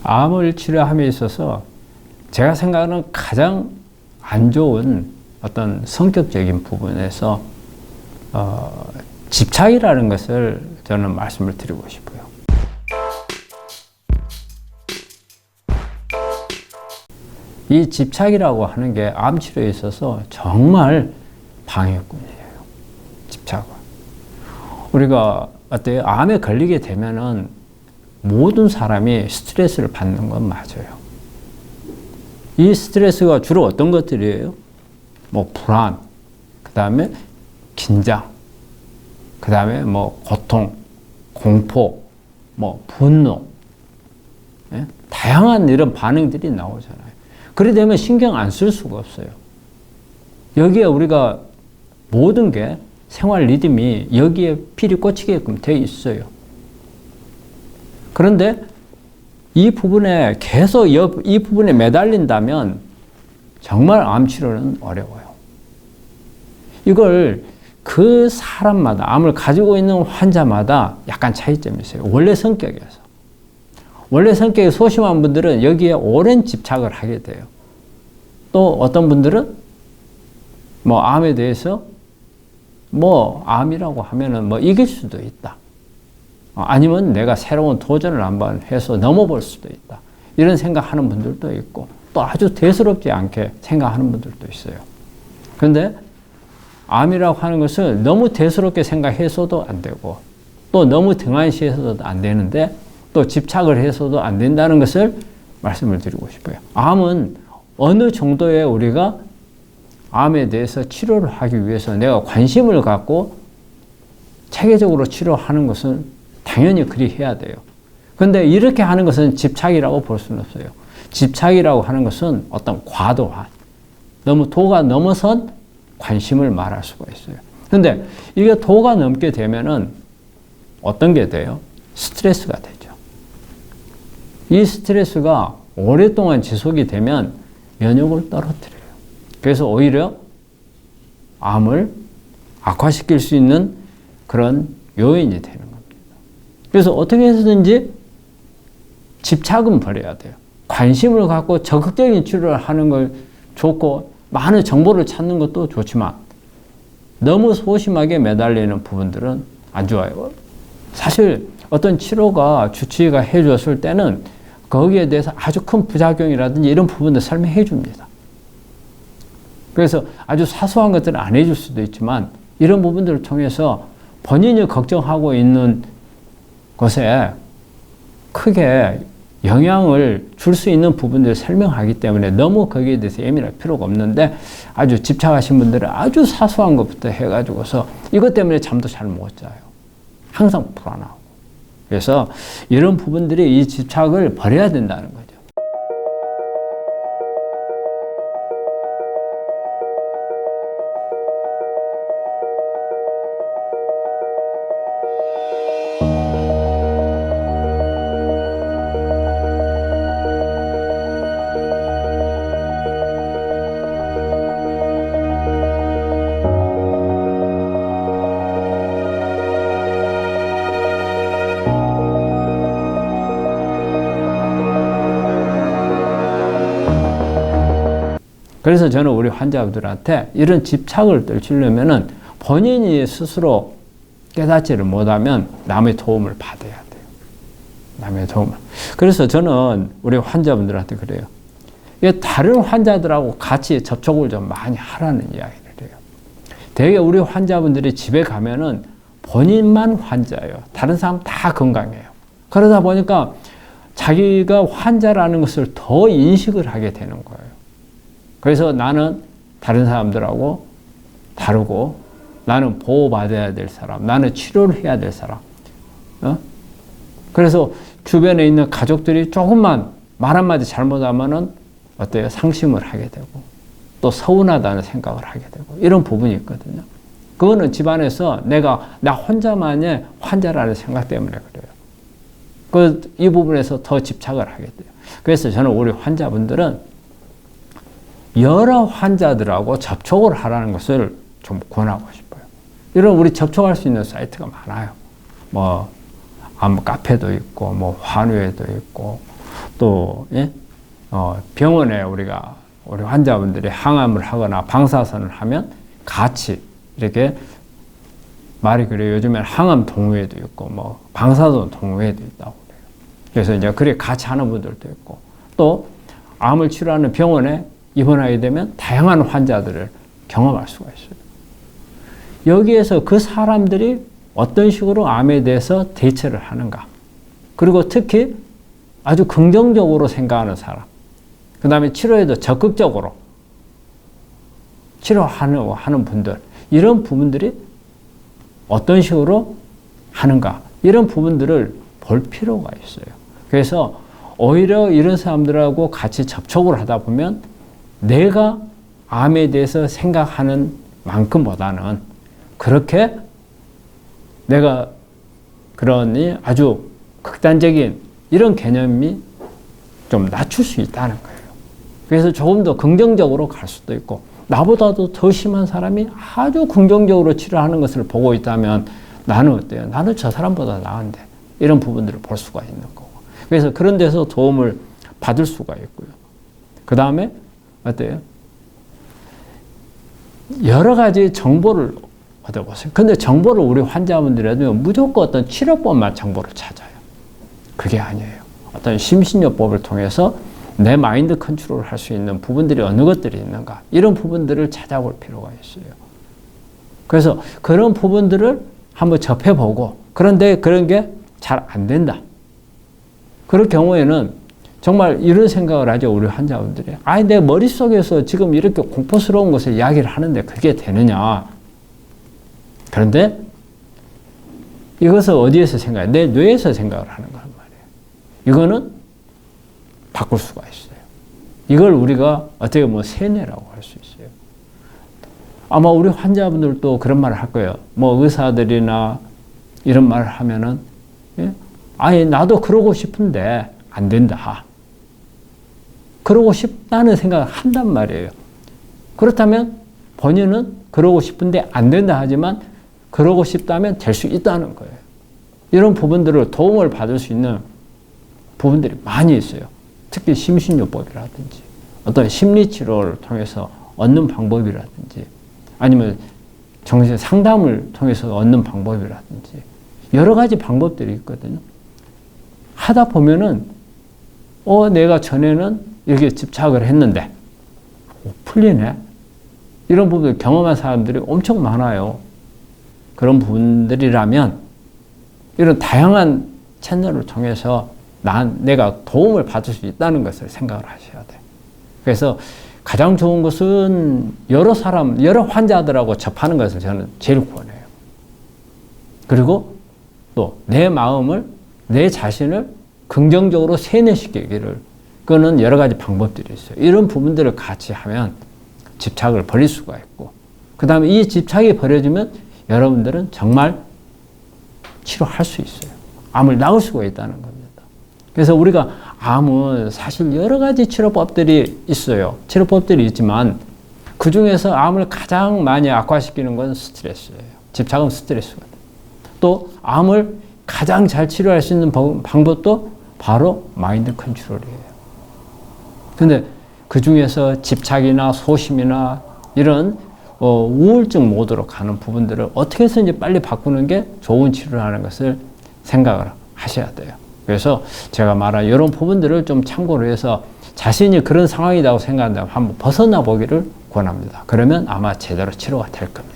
암을 치료함에 있어서 제가 생각하는 가장 안 좋은 어떤 성격적인 부분에서 집착이라는 것을 저는 말씀을 드리고 싶어요. 이 집착이라고 하는 게 암 치료에 있어서 정말 방해꾼이에요. 집착은. 우리가 어때요? 암에 걸리게 되면은 모든 사람이 스트레스를 받는 건 맞아요. 이 스트레스가 주로 어떤 것들이에요? 뭐 불안, 그 다음에 긴장, 그 다음에 뭐 고통, 공포, 뭐 분노, 예? 다양한 이런 반응들이 나오잖아요. 그래 되면 신경 안 쓸 수가 없어요. 여기에 우리가 모든 게 생활 리듬이 여기에 필이 꽂히게끔 되어 있어요. 그런데 이 부분에 계속 이 부분에 매달린다면 정말 암 치료는 어려워요. 이걸 그 사람마다, 암을 가지고 있는 환자마다 약간 차이점이 있어요. 원래 성격에서. 원래 성격이 소심한 분들은 여기에 오랜 집착을 하게 돼요. 또 어떤 분들은 뭐 암에 대해서 뭐 암이라고 하면은 뭐 이길 수도 있다. 아니면 내가 새로운 도전을 한번 해서 넘어볼 수도 있다. 이런 생각하는 분들도 있고 또 아주 대수롭지 않게 생각하는 분들도 있어요. 그런데 암이라고 하는 것을 너무 대수롭게 생각해서도 안 되고 또 너무 등한시해서도 안 되는데 또 집착을 해서도 안 된다는 것을 말씀을 드리고 싶어요. 암은 어느 정도의 우리가 암에 대해서 치료를 하기 위해서 내가 관심을 갖고 체계적으로 치료하는 것은 당연히 그리 해야 돼요. 그런데 이렇게 하는 것은 집착이라고 볼 수는 없어요. 집착이라고 하는 것은 어떤 과도한, 너무 도가 넘어선 관심을 말할 수가 있어요. 그런데 이게 도가 넘게 되면은 어떤 게 돼요? 스트레스가 되죠. 이 스트레스가 오랫동안 지속이 되면 면역을 떨어뜨려요. 그래서 오히려 암을 악화시킬 수 있는 그런 요인이 되는 겁니다. 그래서 어떻게 해서든지 집착은 버려야 돼요. 관심을 갖고 적극적인 치료를 하는 걸 좋고 많은 정보를 찾는 것도 좋지만 너무 소심하게 매달리는 부분들은 안 좋아요. 사실 어떤 치료가 주치의가 해줬을 때는 거기에 대해서 아주 큰 부작용이라든지 이런 부분을 설명해 줍니다. 그래서 아주 사소한 것들은 안 해줄 수도 있지만 이런 부분들을 통해서 본인이 걱정하고 있는 것에 크게 영향을 줄 수 있는 부분들을 설명하기 때문에 너무 거기에 대해서 예민할 필요가 없는데 아주 집착하신 분들은 아주 사소한 것부터 해가지고서 이것 때문에 잠도 잘 못 자요. 항상 불안하고. 그래서 이런 부분들이 이 집착을 버려야 된다는 거죠. 그래서 저는 우리 환자들한테 이런 집착을 떨치려면은 본인이 스스로 깨닫지를 못하면 남의 도움을 받아야 돼요. 남의 도움을. 그래서 저는 우리 환자분들한테 그래요. 다른 환자들하고 같이 접촉을 좀 많이 하라는 이야기를 해요. 되게 우리 환자분들이 집에 가면은 본인만 환자예요. 다른 사람 다 건강해요. 그러다 보니까 자기가 환자라는 것을 더 인식을 하게 되는 거예요. 그래서 나는 다른 사람들하고 다르고 나는 보호받아야 될 사람, 나는 치료를 해야 될 사람. 그래서 주변에 있는 가족들이 조금만 말 한마디 잘못하면은 어때요? 상심을 하게 되고 또 서운하다는 생각을 하게 되고 이런 부분이 있거든요. 그거는 집안에서 나 혼자만의 환자라는 생각 때문에 그래요. 이 부분에서 더 집착을 하게 돼요. 그래서 저는 우리 환자분들은 여러 환자들하고 접촉을 하라는 것을 좀 권하고 싶어요. 이런 우리 접촉할 수 있는 사이트가 많아요. 뭐 암 카페도 있고, 뭐 환우회도 있고, 또 예? 병원에 우리 환자분들이 항암을 하거나 방사선을 하면 같이 이렇게 말이 그래요. 요즘엔 항암 동호회도 있고 뭐 방사선 동호회도 있다고 그래요. 그래서 이제 그래 같이 하는 분들도 있고 또 암을 치료하는 병원에 입원하게 되면 다양한 환자들을 경험할 수가 있어요. 여기에서 그 사람들이 어떤 식으로 암에 대해서 대처를 하는가. 그리고 특히 아주 긍정적으로 생각하는 사람. 그 다음에 치료에도 적극적으로 치료하는 분들. 이런 부분들이 어떤 식으로 하는가. 이런 부분들을 볼 필요가 있어요. 그래서 오히려 이런 사람들하고 같이 접촉을 하다 보면 내가 암에 대해서 생각하는 만큼보다는 그렇게 내가 그러니 아주 극단적인 이런 개념이 좀 낮출 수 있다는 거예요. 그래서 조금 더 긍정적으로 갈 수도 있고 나보다도 더 심한 사람이 아주 긍정적으로 치료하는 것을 보고 있다면 나는 어때요? 나는 저 사람보다 나은데 이런 부분들을 볼 수가 있는 거고 그래서 그런 데서 도움을 받을 수가 있고요. 그 다음에 어때요? 여러 가지 정보를 얻어보세요. 근데 정보를 우리 환자분들에도 무조건 어떤 치료법만 정보를 찾아요. 그게 아니에요. 어떤 심신요법을 통해서 내 마인드 컨트롤을 할 수 있는 부분들이 어느 것들이 있는가 이런 부분들을 찾아볼 필요가 있어요. 그래서 그런 부분들을 한번 접해보고 그런데 그런 게 잘 안 된다. 그럴 경우에는 정말 이런 생각을 하죠. 우리 환자분들이. 아니 내 머릿속에서 지금 이렇게 공포스러운 것을 이야기를 하는데 그게 되느냐. 그런데 이것을 어디에서 생각해? 내 뇌에서 생각을 하는 거란 말이에요. 이거는 바꿀 수가 있어요. 이걸 우리가 어떻게 보면 세뇌라고 할 수 있어요. 아마 우리 환자분들도 그런 말을 할 거예요. 뭐 의사들이나 이런 말을 하면은 예? 아니 나도 그러고 싶은데 안 된다. 그러고 싶다는 생각을 한단 말이에요. 그렇다면 본인은 그러고 싶은데 안 된다 하지만 그러고 싶다면 될 수 있다는 거예요. 이런 부분들을 도움을 받을 수 있는 부분들이 많이 있어요. 특히 심신요법이라든지 어떤 심리치료를 통해서 얻는 방법이라든지 아니면 정신 상담을 통해서 얻는 방법이라든지 여러 가지 방법들이 있거든요. 하다 보면은 내가 전에는 이렇게 집착을 했는데 풀리네. 이런 부분을 경험한 사람들이 엄청 많아요. 그런 분들이라면 이런 다양한 채널을 통해서 내가 도움을 받을 수 있다는 것을 생각을 하셔야 돼요. 그래서 가장 좋은 것은 여러 환자들하고 접하는 것을 저는 제일 권해요. 그리고 또 내 마음을, 내 자신을 긍정적으로 세뇌시키기를 그거는 여러 가지 방법들이 있어요. 이런 부분들을 같이 하면 집착을 버릴 수가 있고 그 다음에 이 집착이 버려지면 여러분들은 정말 치료할 수 있어요. 암을 낳을 수가 있다는 겁니다. 그래서 우리가 암은 사실 여러 가지 치료법들이 있어요. 치료법들이 있지만 그 중에서 암을 가장 많이 악화시키는 건 스트레스예요. 집착은 스트레스거든요. 또 암을 가장 잘 치료할 수 있는 방법도 바로 마인드 컨트롤이에요. 근데 그 중에서 집착이나 소심이나 이런 우울증 모드로 가는 부분들을 어떻게 해서든지 빨리 바꾸는 게 좋은 치료라는 것을 생각을 하셔야 돼요. 그래서 제가 말한 이런 부분들을 좀 참고로 해서 자신이 그런 상황이라고 생각한다면 한번 벗어나 보기를 권합니다. 그러면 아마 제대로 치료가 될 겁니다.